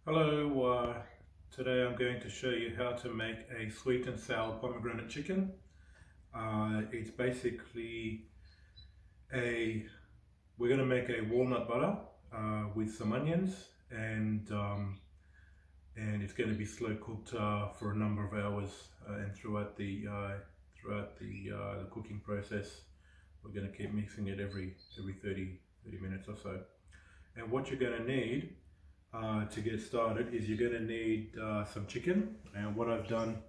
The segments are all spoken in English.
Hello, today I'm going to show you how to make a sweet and sour pomegranate chicken. It's basically we're going to make a walnut butter with some onions and it's going to be slow cooked for a number of hours and throughout the cooking process we're going to keep mixing it every 30 minutes or so. And what you're going to need to get started is you're going to need some chicken. And what I've done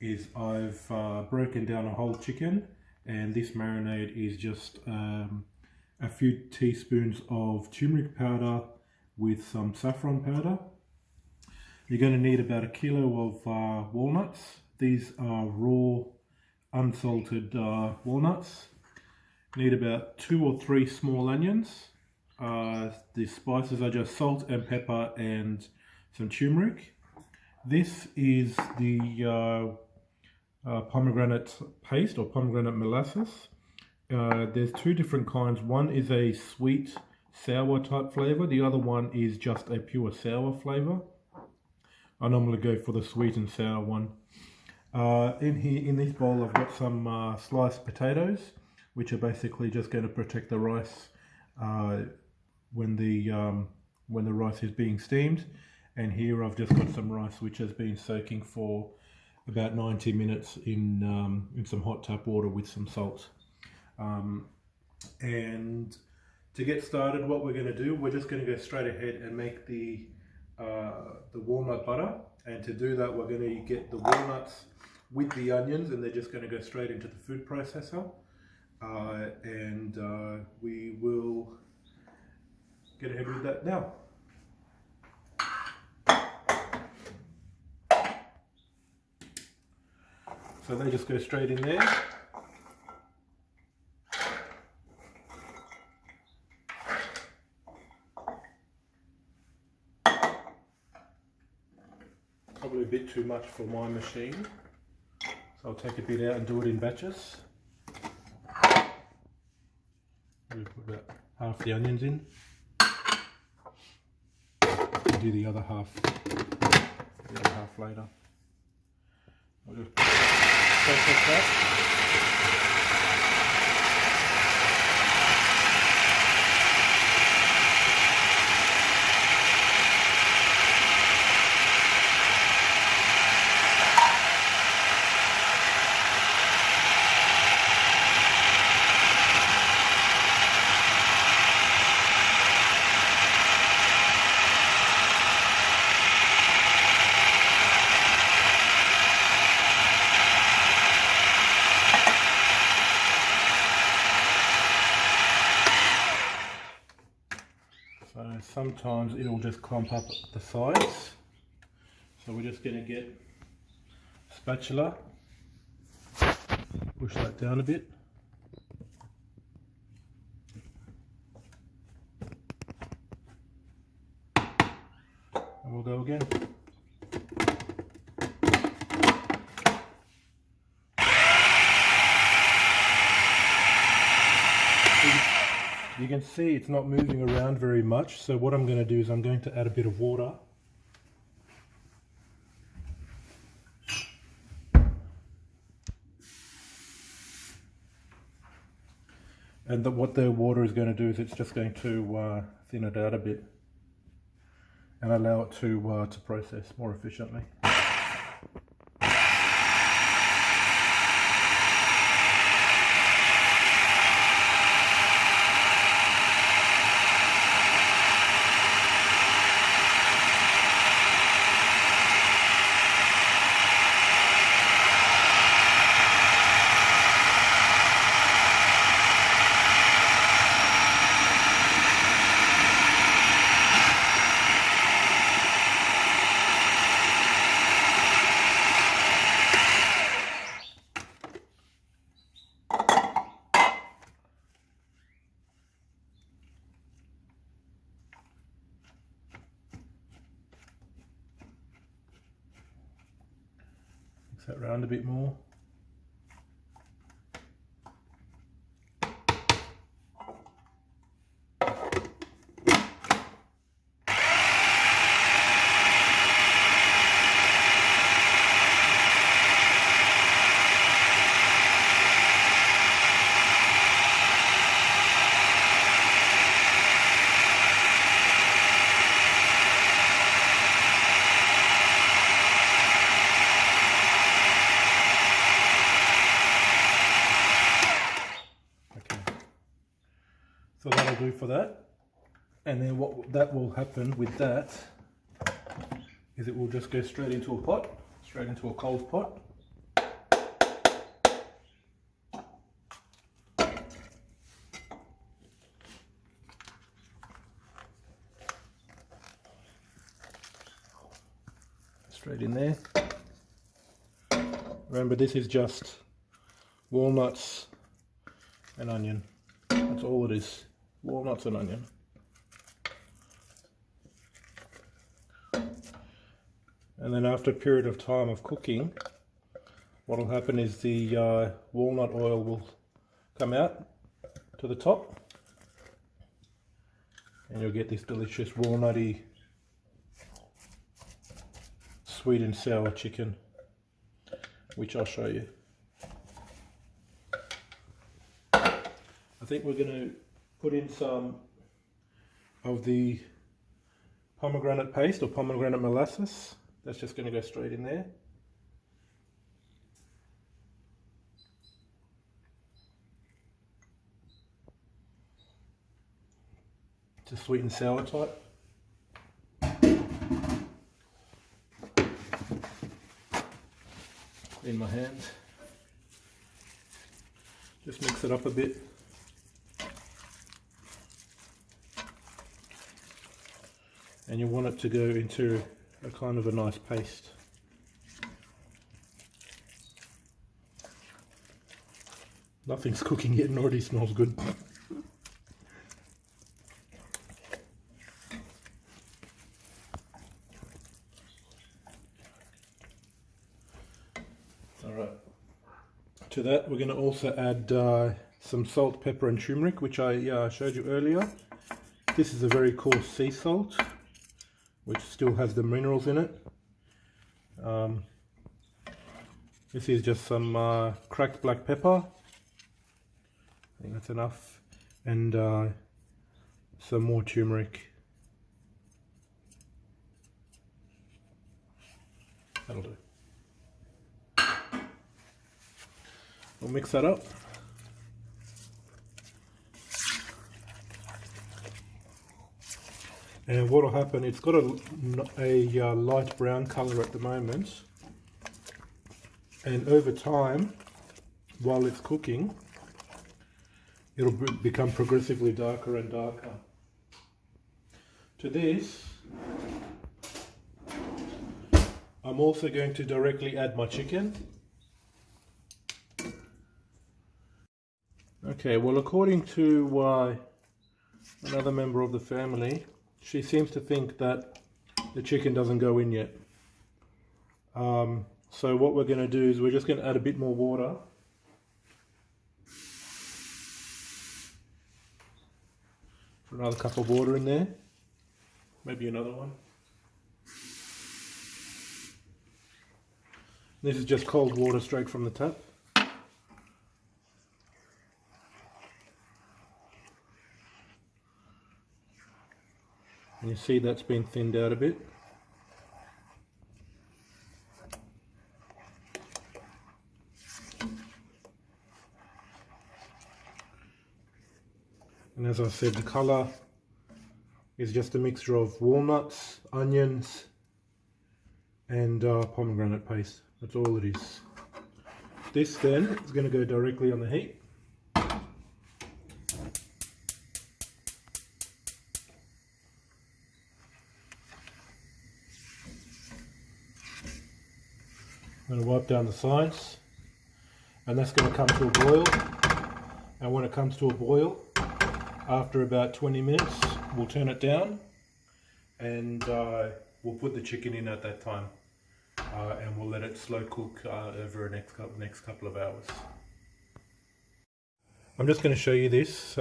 is I've broken down a whole chicken, and this marinade is just a few teaspoons of turmeric powder with some saffron powder. You're going to need about a kilo of walnuts. These are raw unsalted walnuts. Need about 2 or 3 small onions. The spices are just salt and pepper and some turmeric. This is the pomegranate paste or pomegranate molasses. There's 2 different kinds. One is a sweet sour type flavor. The other one is just a pure sour flavor. I normally go for the sweet and sour one. In this bowl I've got some sliced potatoes, which are basically just going to protect the rice when the rice is being steamed. And here I've just got some rice which has been soaking for about 90 minutes in some hot tap water with some salt. And to get started, what we're going to do, we're just going to go straight ahead and make the walnut butter. And to do that, we're going to get the walnuts with the onions, and they're just going to go straight into the food processor. We will get ahead with that now. So they just go straight in there. Probably a bit too much for my machine, so I'll take a bit out and do it in batches. We'll put about half the onions in. I'll do the other half later. I'll just process that. So sometimes it'll just clump up the sides. So we're just going to get a spatula, push that down a bit. And we'll go again. You can see it's not moving around very much, so what I'm going to do is I'm going to add a bit of water. And what the water is going to do is it's just going to thin it out a bit and allow it to process more efficiently. That round a bit more. for that. And then what that will happen with that is it will just go straight into a pot, straight into a cold pot. Straight in there. Remember, this is just walnuts and onion. That's all it is. Walnuts and onion. And then after a period of time of cooking, what will happen is the walnut oil will come out to the top, and you'll get this delicious walnutty sweet and sour chicken, which I'll show you. I think we're going to put in some of the pomegranate paste or pomegranate molasses. That's just going to go straight in there. It's a sweet and sour type. In my hand. Just mix it up a bit. And you want it to go into a kind of a nice paste. Nothing's cooking yet and already smells good. Alright. To that we're going to also add some salt, pepper and turmeric, which I showed you earlier. This is a very coarse sea salt, which still has the minerals in it. This is just some cracked black pepper. I think that's enough. And some more turmeric. That'll do. We'll mix that up. And what will happen, it's got a light brown color at the moment, and over time, while it's cooking, it'll become progressively darker and darker. To this, I'm also going to directly add my chicken. Okay, well, according to another member of the family, she seems to think that the chicken doesn't go in yet. So what we're going to do is we're just going to add a bit more water. Put another cup of water in there. Maybe another one. This is just cold water straight from the tap. And you see that's been thinned out a bit. And as I said, the colour is just a mixture of walnuts, onions and pomegranate paste. That's all it is. This then is going to go directly on the heat. I'm going to wipe down the sides, and that's going to come to a boil. And when it comes to a boil, after about 20 minutes, we'll turn it down, and we'll put the chicken in at that time, and we'll let it slow cook over the next couple of hours. I'm just going to show you this.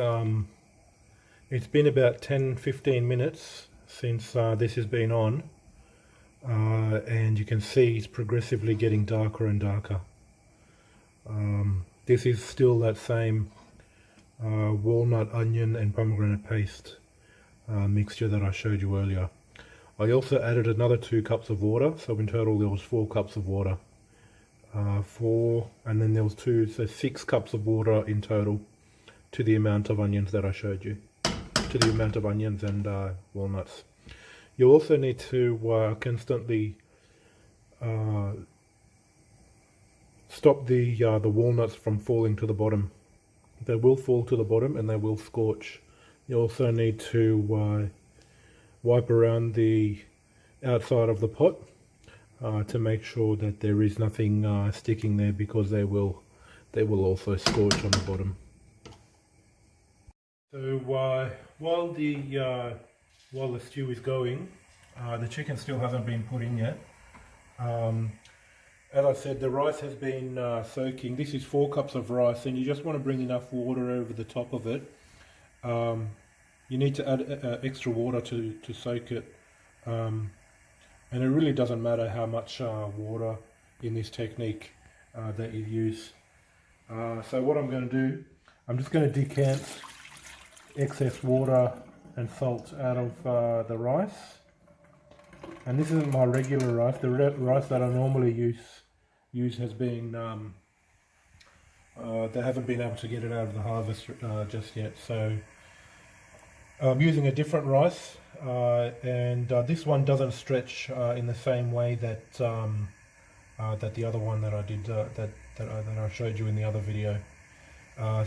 It's been about 10-15 minutes since this has been on. And you can see it's progressively getting darker and darker. This is still that same walnut, onion and pomegranate paste mixture that I showed you earlier. I also added another 2 cups of water, so in total there was 4 cups of water. And then there was 6 cups of water in total to the amount of onions that I showed you. To to the amount of onions and walnuts. You also need to constantly stop the walnuts from falling to the bottom. They will fall to the bottom and they will scorch. You also need to wipe around the outside of the pot to make sure that there is nothing sticking there, because they will also scorch on the bottom. So while the stew is going, the chicken still hasn't been put in yet. As I said, the rice has been soaking. This is 4 cups of rice, and you just want to bring enough water over the top of it. You need to add extra water to soak it, and it really doesn't matter how much water in this technique that you use. So what I'm going to do, I'm just going to decant excess water and salt out of the rice. And this isn't my regular rice. The rice that I normally use has been they haven't been able to get it out of the harvest just yet. So I'm using a different rice, and this one doesn't stretch in the same way that that the other one that I did that I showed you in the other video.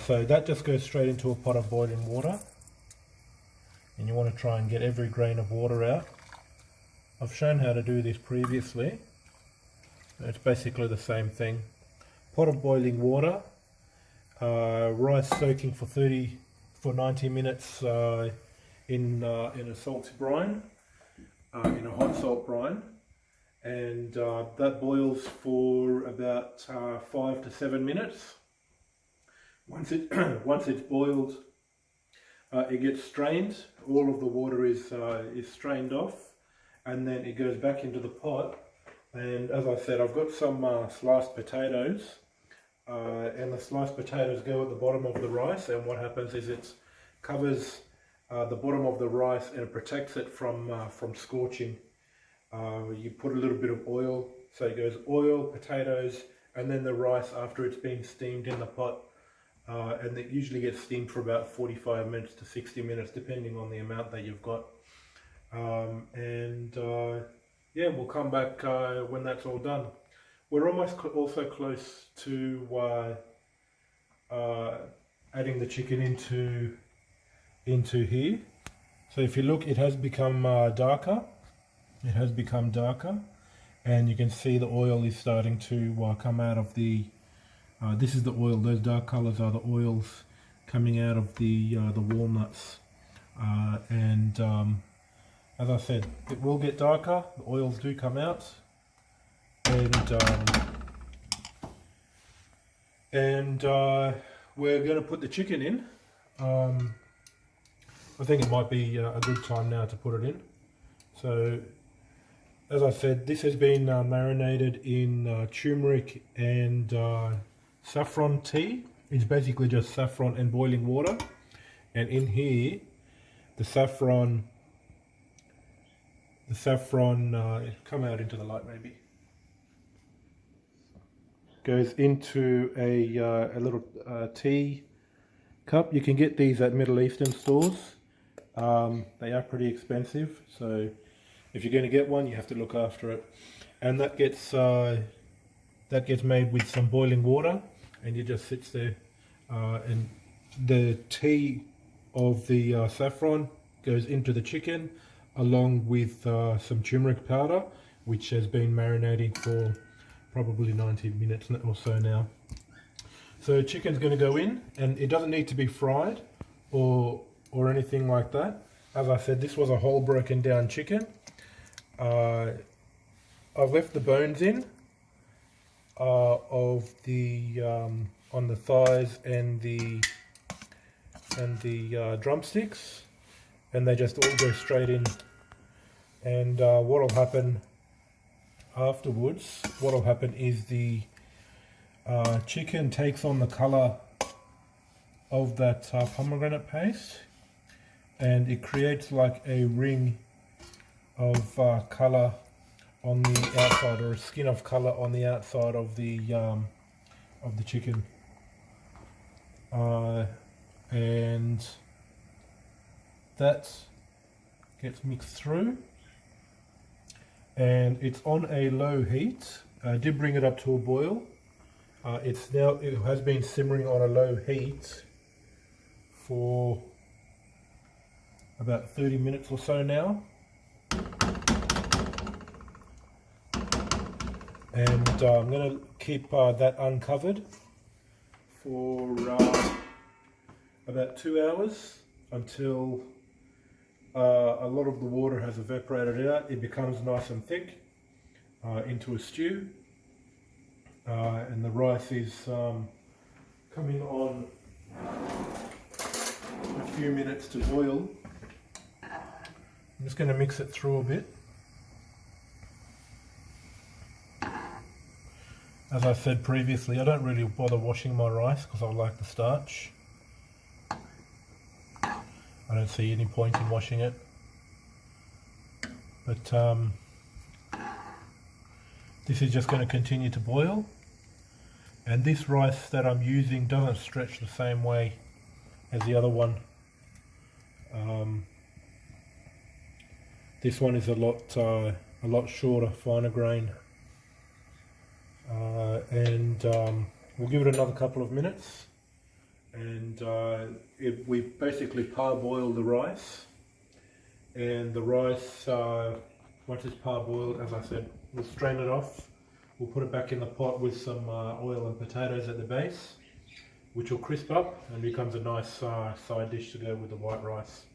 So that just goes straight into a pot of boiling water, and you want to try and get every grain of water out. I've shown how to do this previously. It's basically the same thing. Pot of boiling water, rice soaking for 90 minutes in a salty brine, in a hot salt brine, and that boils for about 5 to 7 minutes. Once it's boiled, it gets strained. All of the water is strained off, and then it goes back into the pot. And as I said, I've got some sliced potatoes, and the sliced potatoes go at the bottom of the rice, and what happens is it covers the bottom of the rice and it protects it from scorching. You put a little bit of oil, so it goes oil, potatoes, and then the rice after it's been steamed in the pot, and it usually gets steamed for about 45 minutes to 60 minutes depending on the amount that you've got. Yeah, we'll come back when that's all done. We're almost also close to adding the chicken into here. So if you look, it has become darker. It has become darker, and you can see the oil is starting to come out of the. This is the oil. Those dark colors are the oils coming out of the walnuts, and as I said, it will get darker. The oils do come out, and we're going to put the chicken in. I think it might be a good time now to put it in. So, as I said, this has been marinated in turmeric and saffron tea. It's basically just saffron and boiling water, and in here, the saffron. Come out into the light maybe. Goes into a little tea cup. You can get these at Middle Eastern stores. They are pretty expensive, so if you're going to get one, you have to look after it. And that gets made with some boiling water, and it just sits there. And the tea of the saffron goes into the chicken, along with some turmeric powder, which has been marinating for probably 90 minutes or so now. So chicken's going to go in, and it doesn't need to be fried or anything like that. As I said, this was a whole broken down chicken. I've left the bones in of the on the thighs and the drumsticks, and they just all go straight in. And what will happen afterwards, is the chicken takes on the color of that pomegranate paste, and it creates like a ring of color on the outside, or a skin of color on the outside of the chicken. And that gets mixed through, and it's on a low heat. I did bring it up to a boil. It has been simmering on a low heat for about 30 minutes or so now. And I'm going to keep that uncovered for about 2 hours until a lot of the water has evaporated out. It becomes nice and thick into a stew, and the rice is coming on a few minutes to boil. I'm just going to mix it through a bit. As I said previously, I don't really bother washing my rice because I like the starch. I don't see any point in washing it. But this is just going to continue to boil. And this rice that I'm using doesn't stretch the same way as the other one. This one is a lot shorter, finer grain. We'll give it another couple of minutes, and we basically parboil the rice, and the rice, once it's parboiled, as I said, we'll strain it off. We'll put it back in the pot with some oil and potatoes at the base, which will crisp up and becomes a nice side dish to go with the white rice.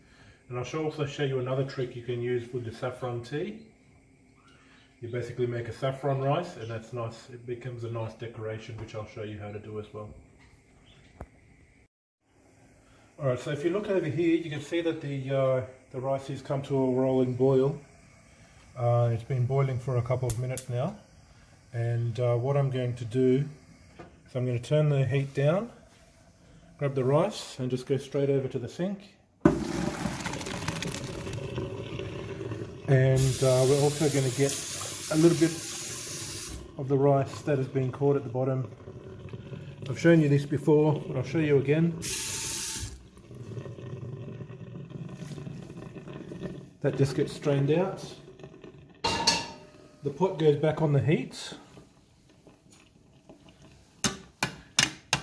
And I shall also show you another trick you can use with the saffron tea. You basically make a saffron rice, and that's nice. It becomes a nice decoration, which I'll show you how to do as well. Alright, so if you look over here, you can see that the rice has come to a rolling boil. It's been boiling for a couple of minutes now, and what I'm going to do is I'm going to turn the heat down, grab the rice, and just go straight over to the sink. And we're also going to get a little bit of the rice that has been caught at the bottom. I've shown you this before, but I'll show you again. That just gets strained out. The pot goes back on the heat,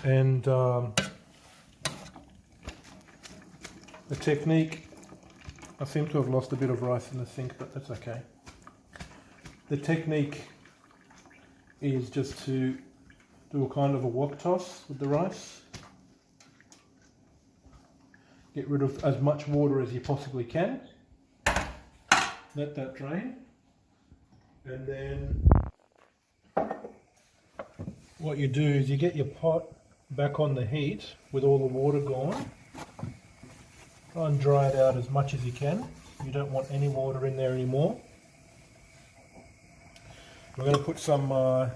and the technique, I seem to have lost a bit of rice in the sink, but that's okay. The technique is just to do a kind of a wok toss with the rice. Get rid of as much water as you possibly can. Let that drain. And then what you do is you get your pot back on the heat with all the water gone. Try and dry it out as much as you can. You don't want any water in there anymore. We're going to put some oil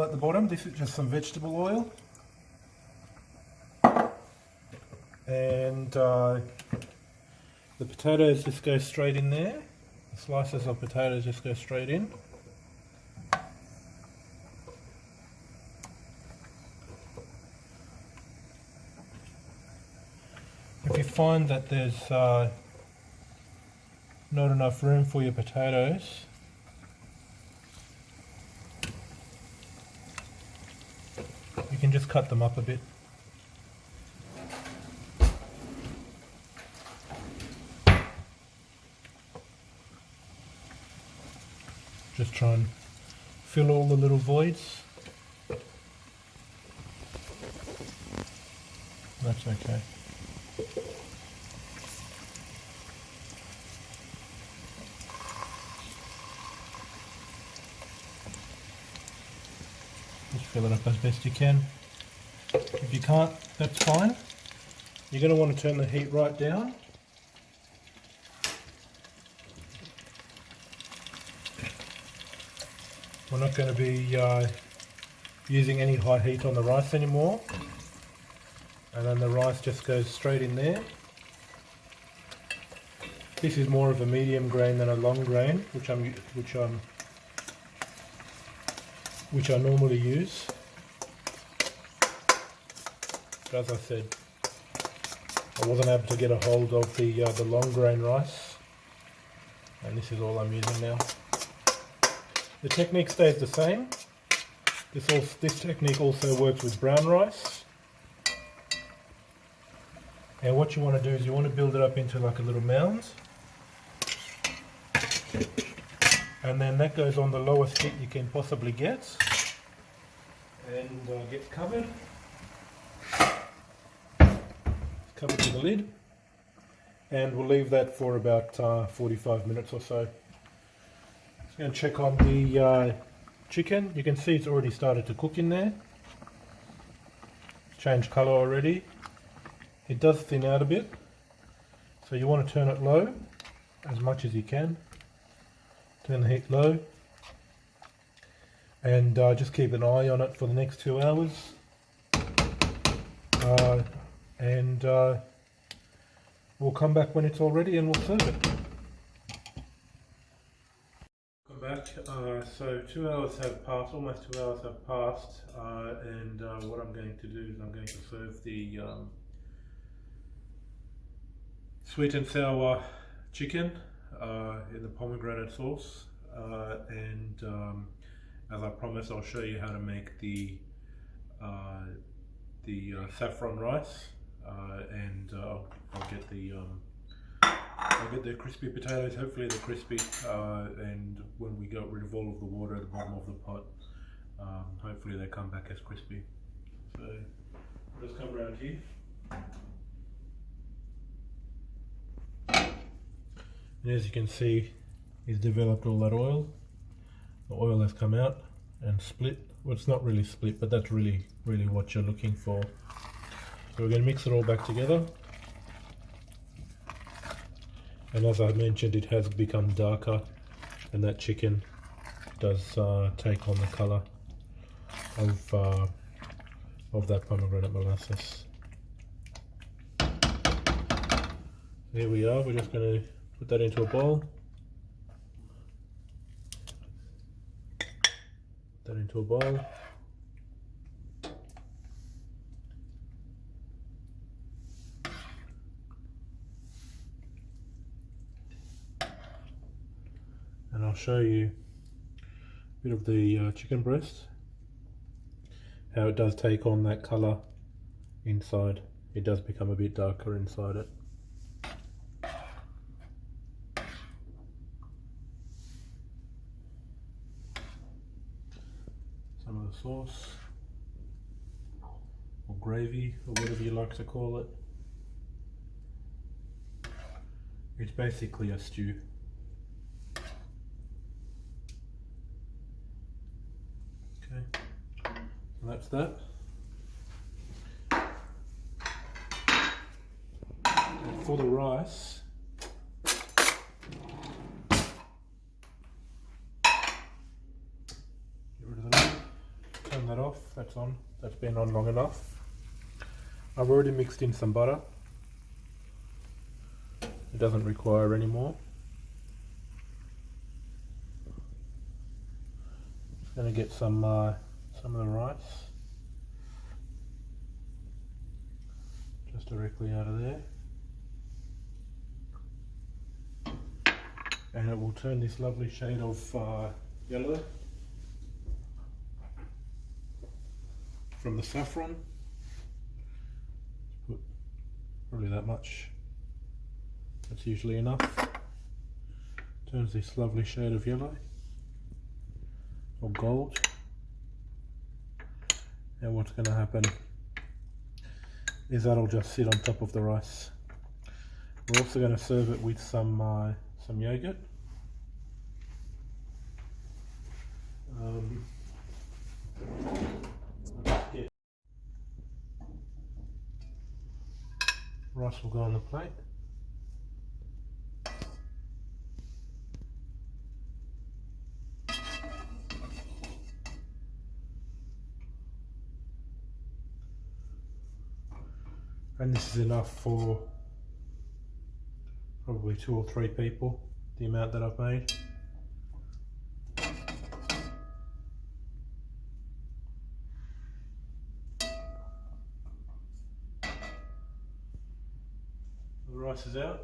at the bottom. This is just some vegetable oil. And the potatoes just go straight in there. The slices of potatoes just go straight in. If you find that there's not enough room for your potatoes, you can just cut them up a bit. Just try and fill all the little voids. That's okay. Just fill it up as best you can. If you can't, that's fine. You're going to want to turn the heat right down. We're not going to be using any high heat on the rice anymore. And then the rice just goes straight in there. This is more of a medium grain than a long grain, which I normally use. But as I said, I wasn't able to get a hold of the long grain rice, and this is all I'm using now. The technique stays the same. This technique also works with brown rice. And what you want to do is you want to build it up into like a little mound. And then that goes on the lowest heat you can possibly get. And gets covered. Covered with the lid. And we'll leave that for about 45 minutes or so. Just going to check on the chicken. You can see it's already started to cook in there. Changed colour already. It does thin out a bit, so you want to turn it low as much as you can. Turn the heat low, and just keep an eye on it for the next 2 hours. We'll come back when it's all ready and we'll serve it. Come back. So 2 hours have passed, almost 2 hours have passed, and what I'm going to do is I'm going to serve the sweet and sour chicken in the pomegranate sauce, and as I promised, I'll show you how to make the saffron rice, and I'll get the crispy potatoes. Hopefully they're crispy, and when we got rid of all of the water at the bottom of the pot, hopefully they come back as crispy. So just come around here. And as you can see, he's developed all that oil. The oil has come out and split. Well, it's not really split, but that's really what you're looking for. So we're going to mix it all back together. And as I mentioned, it has become darker, and that chicken does take on the colour of that pomegranate molasses. Here we are. We're just going to put that into a bowl. Put that into a bowl. And I'll show you a bit of the chicken breast, how it does take on that colour inside. It does become a bit darker inside it. Some of the sauce, or gravy, or whatever you like to call it. It's basically a stew. Okay, so that's that. And for the rice, turn that off. That's on. That's been on long enough. I've already mixed in some butter. It doesn't require any more. Just going to get some of the rice just directly out of there, and it will turn this lovely shade of yellow from the saffron. Put probably that much. That's usually enough. Turns this lovely shade of yellow or gold. And what's going to happen is that'll just sit on top of the rice. We're also going to serve it with some yogurt. Rice will go on the plate. And this is enough for probably 2 or 3 people, the amount that I've made. rice is out.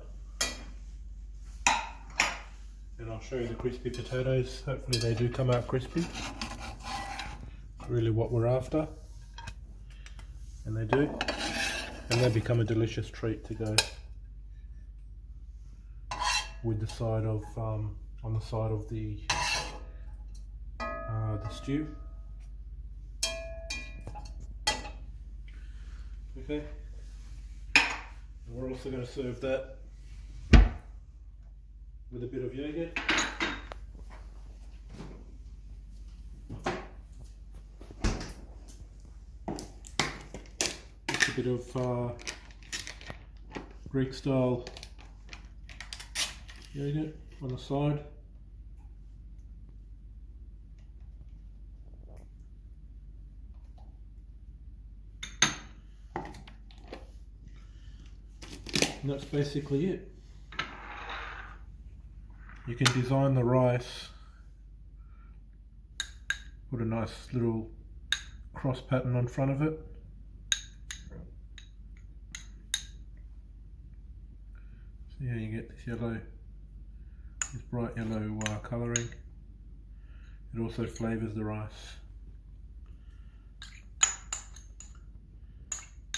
And I'll show you the crispy potatoes. Hopefully they do come out crispy. Really what we're after. And they do. And they become a delicious treat to go with the side of, on the side of the stew. Okay. And we're also going to serve that with a bit of yogurt. Just a bit of Greek style yogurt on the side. And that's basically it. You can design the rice, put a nice little cross pattern on front of it. So yeah, you get this yellow, this bright yellow colouring. It also flavours the rice.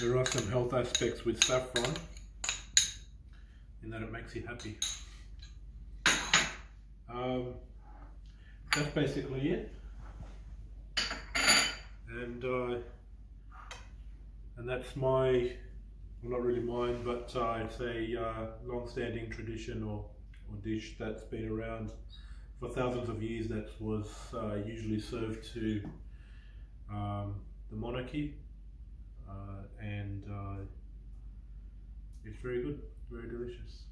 There are some health aspects with saffron in that it makes you happy. That's basically it, and that's my, well, not really mine, but it's a long-standing tradition or dish that's been around for thousands of years. That was usually served to the monarchy, and it's very good, very delicious.